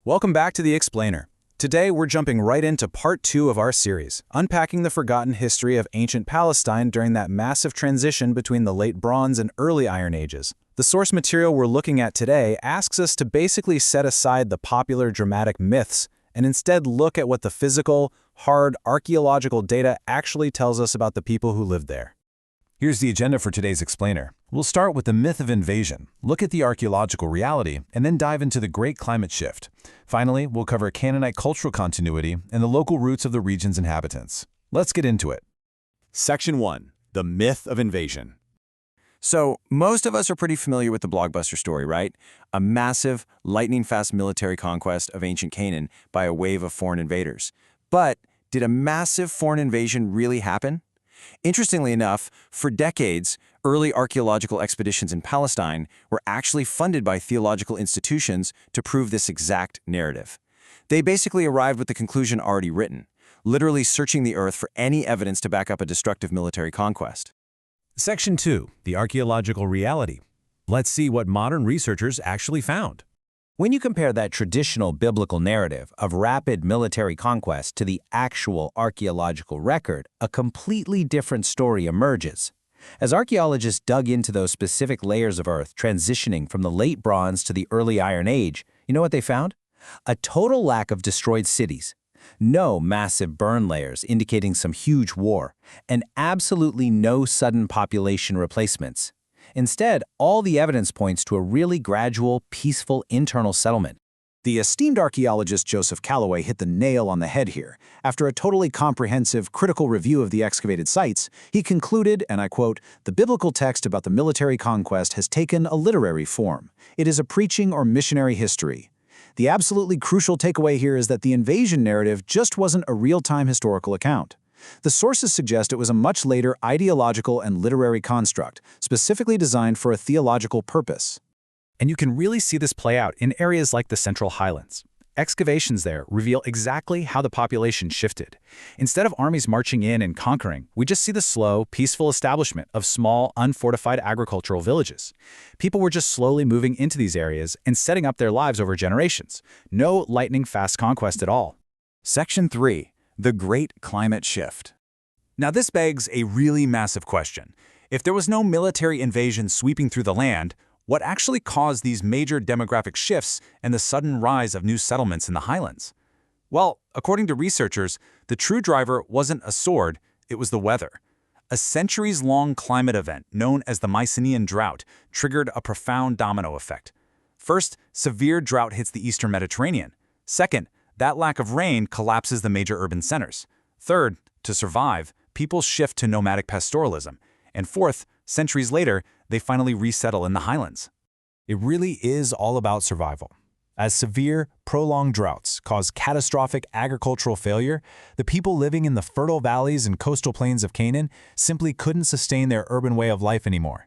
Welcome back to The Explainer. Today we're jumping right into part 2 of our series, unpacking the forgotten history of ancient Palestine during that massive transition between the late Bronze and early Iron Ages. The source material we're looking at today asks us to basically set aside the popular dramatic myths and instead look at what the physical, hard, archaeological data actually tells us about the people who lived there. Here's the agenda for today's Explainer. We'll start with the myth of invasion, look at the archaeological reality, and then dive into the Great Climate Shift. Finally, we'll cover Canaanite cultural continuity and the local roots of the region's inhabitants. Let's get into it. Section 1. The Myth of Invasion. So, most of us are pretty familiar with the blockbuster story, right? A massive, lightning-fast military conquest of ancient Canaan by a wave of foreign invaders. But did a massive foreign invasion really happen? Interestingly enough, for decades, early archaeological expeditions in Palestine were actually funded by theological institutions to prove this exact narrative. They basically arrived with the conclusion already written, literally searching the earth for any evidence to back up a destructive military conquest. Section 2. The archaeological reality. Let's see what modern researchers actually found. When you compare that traditional biblical narrative of rapid military conquest to the actual archaeological record, a completely different story emerges. As archaeologists dug into those specific layers of Earth transitioning from the late Bronze to the early Iron Age, you know what they found? A total lack of destroyed cities, no massive burn layers indicating some huge war, and absolutely no sudden population replacements. Instead, all the evidence points to a really gradual, peaceful internal settlement. The esteemed archaeologist Joseph Calloway hit the nail on the head here. After a totally comprehensive, critical review of the excavated sites, he concluded, and I quote, "The biblical text about the military conquest has taken a literary form. It is a preaching or missionary history. The absolutely crucial takeaway here is that the invasion narrative just wasn't a real-time historical account. The sources suggest it was a much later ideological and literary construct, specifically designed for a theological purpose." And you can really see this play out in areas like the Central Highlands. Excavations there reveal exactly how the population shifted. Instead of armies marching in and conquering, we just see the slow, peaceful establishment of small, unfortified agricultural villages. People were just slowly moving into these areas and setting up their lives over generations. No lightning-fast conquest at all. Section 3. The Great Climate Shift. Now this begs a really massive question. If there was no military invasion sweeping through the land, what actually caused these major demographic shifts and the sudden rise of new settlements in the highlands? Well, according to researchers, the true driver wasn't a sword, it was the weather. A centuries-long climate event known as the Mycenaean drought triggered a profound domino effect. First, severe drought hits the eastern Mediterranean. Second, that lack of rain collapses the major urban centers. Third, to survive, people shift to nomadic pastoralism. And fourth, centuries later, they finally resettle in the highlands. It really is all about survival. As severe, prolonged droughts cause catastrophic agricultural failure, the people living in the fertile valleys and coastal plains of Canaan simply couldn't sustain their urban way of life anymore.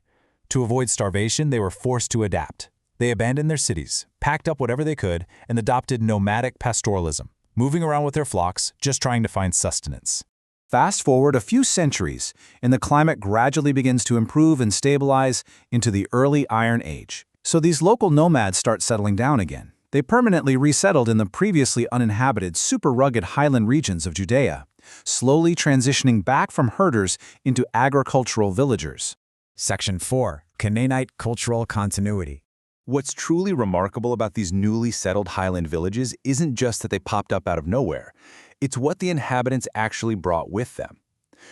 To avoid starvation, they were forced to adapt. They abandoned their cities, packed up whatever they could, and adopted nomadic pastoralism, moving around with their flocks, just trying to find sustenance. Fast forward a few centuries, and the climate gradually begins to improve and stabilize into the early Iron Age. So these local nomads start settling down again. They permanently resettled in the previously uninhabited, super rugged highland regions of Judea, slowly transitioning back from herders into agricultural villagers. Section 4. Canaanite Cultural Continuity. What's truly remarkable about these newly settled highland villages isn't just that they popped up out of nowhere. It's what the inhabitants actually brought with them.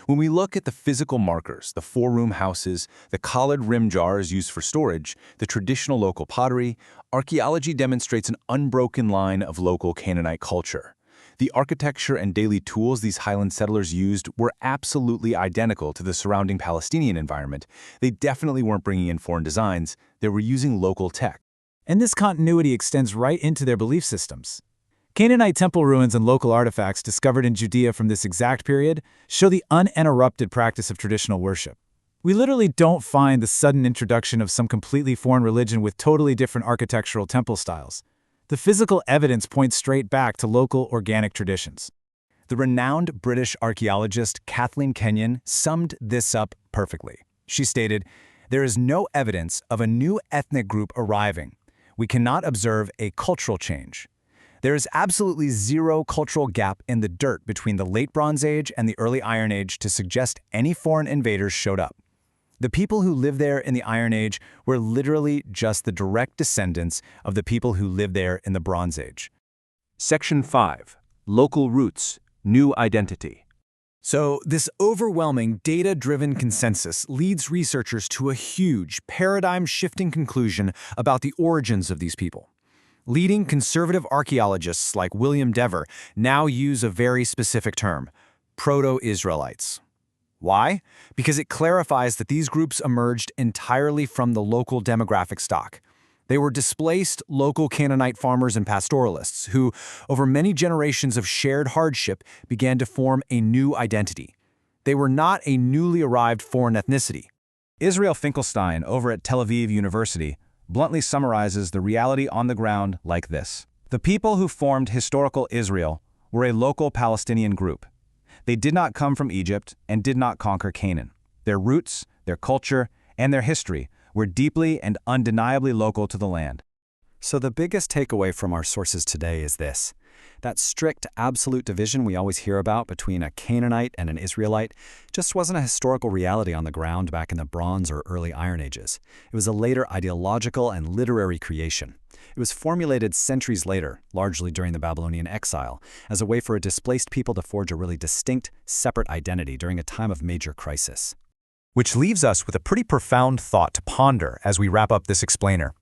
When we look at the physical markers, the four-room houses, the collared rim jars used for storage, the traditional local pottery, archaeology demonstrates an unbroken line of local Canaanite culture. The architecture and daily tools these highland settlers used were absolutely identical to the surrounding Palestinian environment. They definitely weren't bringing in foreign designs, they were using local tech. And this continuity extends right into their belief systems. Canaanite temple ruins and local artifacts discovered in Judea from this exact period show the uninterrupted practice of traditional worship. We literally don't find the sudden introduction of some completely foreign religion with totally different architectural temple styles. The physical evidence points straight back to local organic traditions. The renowned British archaeologist Kathleen Kenyon summed this up perfectly. She stated, "There is no evidence of a new ethnic group arriving. We cannot observe a cultural change. There is absolutely zero cultural gap in the dirt between the Late Bronze Age and the Early Iron Age to suggest any foreign invaders showed up. The people who lived there in the Iron Age were literally just the direct descendants of the people who lived there in the Bronze Age. Section 5. Local Roots, New Identity. So, this overwhelming data-driven consensus leads researchers to a huge, paradigm-shifting conclusion about the origins of these people. Leading conservative archaeologists like William Dever now use a very specific term: Proto-Israelites. Why? Because it clarifies that these groups emerged entirely from the local demographic stock. They were displaced local Canaanite farmers and pastoralists who, over many generations of shared hardship, began to form a new identity. They were not a newly arrived foreign ethnicity. Israel Finkelstein over at Tel Aviv University bluntly summarizes the reality on the ground like this. The people who formed historical Israel were a local Palestinian group. They did not come from Egypt and did not conquer Canaan. Their roots, their culture, and their history were deeply and undeniably local to the land. So the biggest takeaway from our sources today is this: that strict absolute division we always hear about between a Canaanite and an Israelite just wasn't a historical reality on the ground back in the Bronze or early Iron Ages. It was a later ideological and literary creation. It was formulated centuries later, largely during the Babylonian exile, as a way for a displaced people to forge a really distinct, separate identity during a time of major crisis. Which leaves us with a pretty profound thought to ponder as we wrap up this explainer.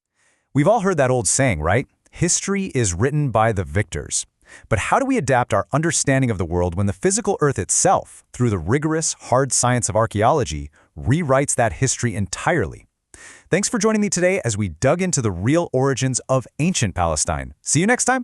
We've all heard that old saying, right? History is written by the victors. But how do we adapt our understanding of the world when the physical Earth itself, through the rigorous, hard science of archaeology, rewrites that history entirely? Thanks for joining me today as we dug into the real origins of ancient Palestine. See you next time.